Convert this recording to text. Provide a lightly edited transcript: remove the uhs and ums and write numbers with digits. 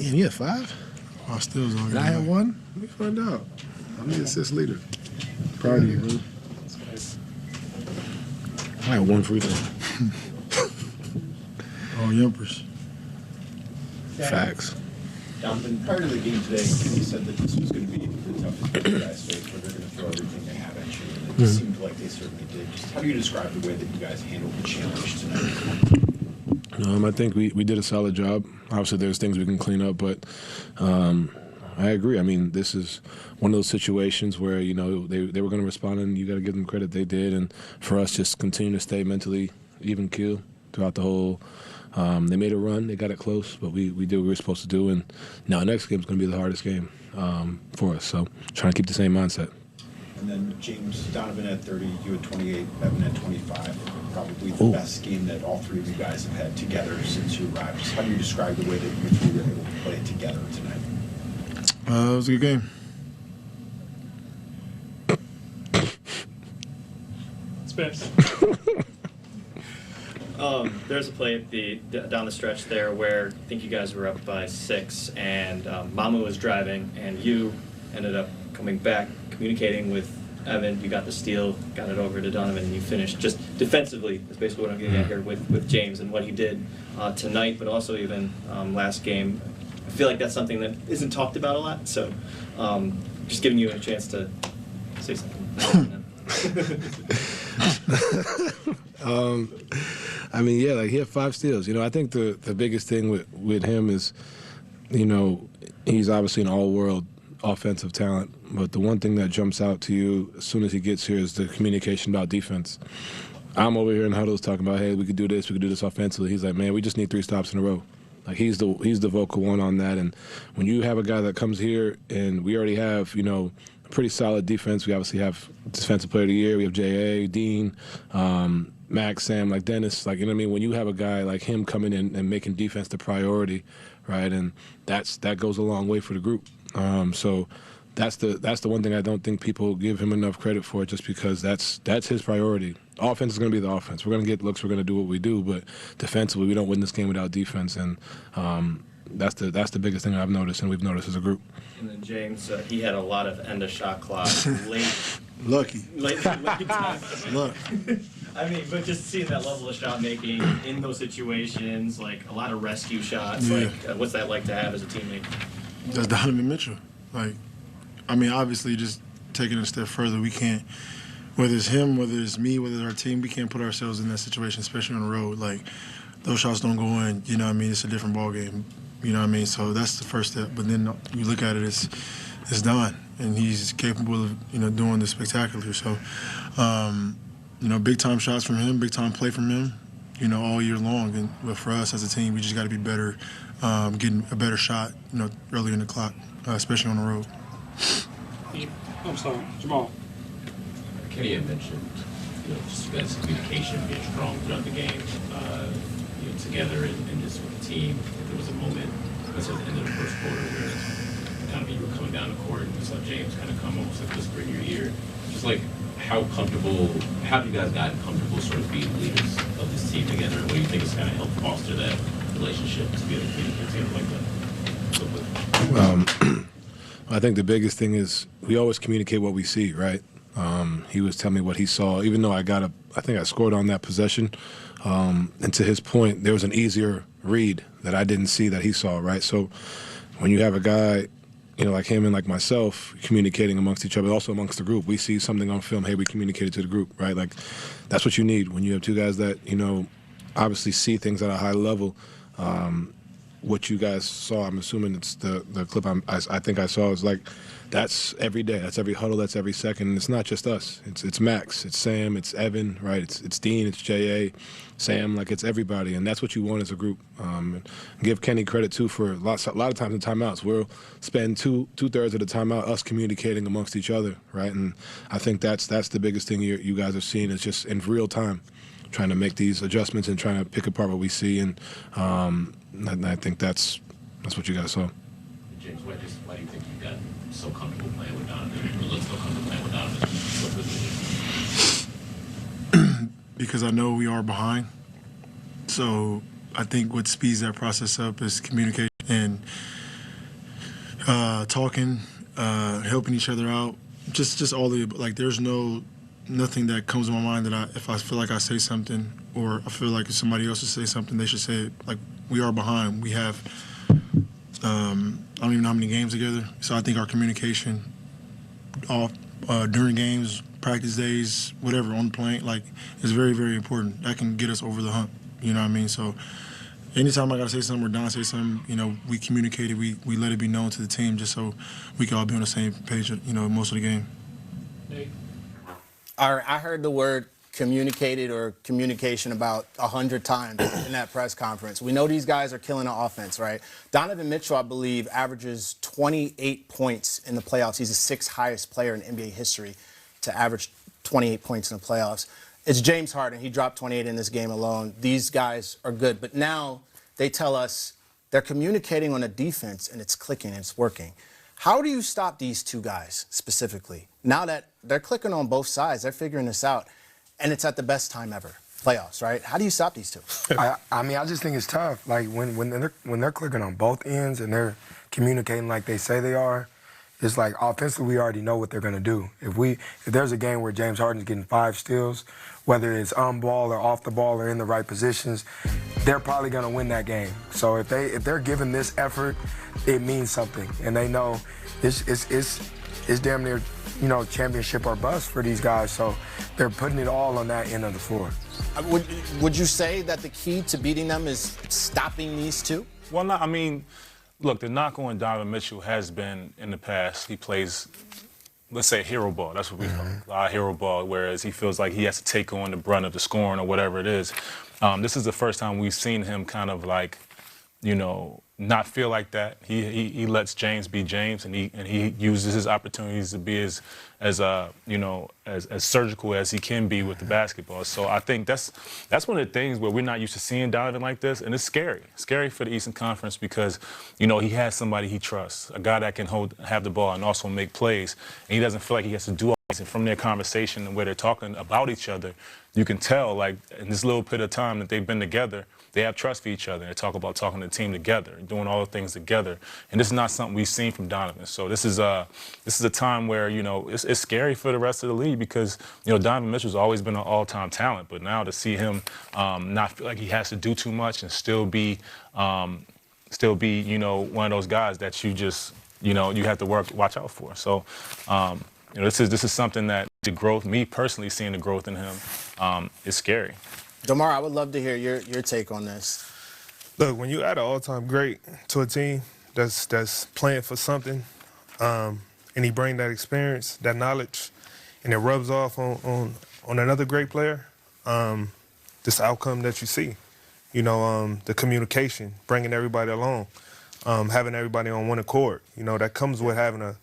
Damn, you had 5? I still was on. And I had 1? Let me find out. I'm the assist leader. Proud of you, bro. I had 1 free throw. Oh, yumpers. Facts. Donovan, prior to the game today, you said that this was going to be the toughest game you guys face, where they're going to throw everything they have at you. And it seemed like they certainly did. Just how do you describe the way that you guys handled the challenge tonight? I think we did a solid job. Obviously, there's things we can clean up, but I agree. I mean, this is one of those situations where, you know, they were going to respond, and you got to give them credit. They did. And for us, just continue to stay mentally even keel throughout the whole. They made a run. They got it close, but we did what we were supposed to do. And now next game is going to be the hardest game for us. So trying to keep the same mindset. And then James, Donovan had 30, you had 28, Evan had 25. Probably the best game that all three of you guys have had together since you arrived. Just how do you describe the way that you three were able to play together tonight? It was a good game. Space. There's a play down the stretch there where I think you guys were up by 6, and Mamu was driving, and you ended up coming back, communicating with Evan. You got the steal, got it over to Donovan, and you finished just defensively. That's basically what I'm getting at here with James and what he did tonight, but also even last game. I feel like that's something that isn't talked about a lot, so just giving you a chance to say something. I mean, yeah, like he had 5 steals. You know, I think the biggest thing with him is, you know, he's obviously an all-world offensive talent, but the one thing that jumps out to you as soon as he gets here is the communication about defense. I'm over here in huddles talking about, hey, we could do this offensively. He's like, man, we just need 3 stops in a row. Like he's the vocal one on that. And when you have a guy that comes here and we already have, you know, a pretty solid defense. We obviously have Defensive Player of the Year. We have J.A., Dean, Max, Sam, like Dennis. Like, you know what I mean? When you have a guy like him coming in and making defense the priority, right? And that goes a long way for the group. So that's the one thing I don't think people give him enough credit for, just because that's his priority. Offense is going to be the offense. We're going to get looks. We're going to do what we do, but defensively, we don't win this game without defense, and that's the biggest thing I've noticed, and we've noticed as a group. And then James, he had a lot of end of shot clock late. Lucky. Late time. Luck. I mean, but just seeing that level of shot making in those situations, like a lot of rescue shots, Yeah. like what's that like to have as a teammate? That's Donovan Mitchell. Like, I mean, obviously, just taking it a step further, we can't, whether it's him, whether it's me, whether it's our team, we can't put ourselves in that situation, especially on the road. Like, those shots don't go in, you know what I mean? It's a different ball game, you know what I mean? So that's the first step. But then you look at it, it's Don, and he's capable of, you know, doing the spectacular. So, you know, big-time shots from him, big-time play from him, you know, all year long. But for us as a team, we just got to be better, getting a better shot, you know, earlier in the clock, especially on the road. I'm sorry, Jamal. Kenny had mentioned, you know, just you guys' communication being strong throughout the game, you know, together and just with the team. There was a moment, especially at the end of the first quarter, where Donovan, you were coming down the court and you saw James kind of come almost like whisper in your ear. Just like, how have you guys gotten comfortable sort of being leaders of this team together? And what do you think has kind of helped foster that relationship to be able to communicate together like that? I think the biggest thing is we always communicate what we see, right? He was telling me what he saw, even though I think I scored on that possession. And to his point, there was an easier read that I didn't see that he saw, right? So when you have a guy, you know, like him and like myself, communicating amongst each other, also amongst the group, we see something on film, hey, we communicated to the group, right? Like, that's what you need when you have 2 guys that, you know, obviously see things at a high level. What you guys saw, I'm assuming it's the clip I think I saw, is like, that's every day, that's every huddle, that's every second, and it's not just us. It's Max, it's Sam, it's Evan, right? It's Dean, it's J.A., Sam, like it's everybody, and that's what you want as a group. And give Kenny credit too for a lot of times in timeouts, we'll spend two-thirds of the timeout us communicating amongst each other, right? And I think that's the biggest thing you guys have seen, is just in real time, trying to make these adjustments and trying to pick apart what we see, and I think that's what you guys saw. James, why do you think you got so comfortable playing with Donovan? Or look so comfortable playing with Donovan? Because I know we are behind. So I think what speeds that process up is communication. And talking, helping each other out, just all the like. There's nothing that comes to my mind that if I feel like I say something or I feel like if somebody else should say something, they should say it. Like we are behind. We have I don't even know how many games together. So I think our communication off during games, practice days, whatever on the plane, like is very, very important. That can get us over the hump. You know what I mean? So anytime I gotta say something or Don say something, we communicate it, we let it be known to the team just so we can all be on the same page, most of the game. I heard the word communicated or communication about 100 times in that press conference. We know these guys are killing the offense, right? Donovan Mitchell, I believe, averages 28 points in the playoffs. He's the sixth highest player in NBA history to average 28 points in the playoffs. It's James Harden. He dropped 28 in this game alone. These guys are good. But now they tell us they're communicating on a defense, and it's clicking, and it's working. How do you stop these two guys specifically? Now that they're clicking on both sides, they're figuring this out, and it's at the best time ever, playoffs, right? How do you stop these two? I mean, I just think it's tough. Like when they're clicking on both ends and they're communicating like they say they are, it's like offensively we already know what they're going to do. If there's a game where James Harden's getting 5 steals, whether it's on ball or off the ball or in the right positions, they're probably going to win that game. So if they're giving this effort, it means something, and they know it's damn near championship or bust for these guys. So they're putting it all on that end of the floor. Would you say that the key to beating them is stopping these two? Well, no, I mean, look, the knock on Donovan Mitchell has been in the past. He plays, let's say, hero ball. That's what we call it, a lot of hero ball, whereas he feels like he has to take on the brunt of the scoring or whatever it is. This is the first time we've seen him kind of like, not feel like that. He lets James be James, and he uses his opportunities to be as surgical as he can be with the basketball. So I think that's one of the things where we're not used to seeing Donovan like this, and it's scary. Scary for the Eastern Conference because he has somebody he trusts, a guy that can have the ball and also make plays, and he doesn't feel like he has to do all this. And from their conversation and where they're talking about each other, you can tell, like, in this little bit of time that they've been together, they have trust for each other. They talk about talking the team together, doing all the things together. And this is not something we've seen from Donovan. So this is a time where, it's scary for the rest of the league because, Donovan Mitchell's always been an all-time talent. But now to see him not feel like he has to do too much and still be one of those guys that you just, you have to watch out for. So, this is something that the growth, me personally seeing the growth in him, is scary. DeMar, I would love to hear your take on this. Look, when you add an all-time great to a team that's playing for something, and he bring that experience, that knowledge, and it rubs off on another great player, this outcome that you see, the communication, bringing everybody along, having everybody on one accord, that comes with having a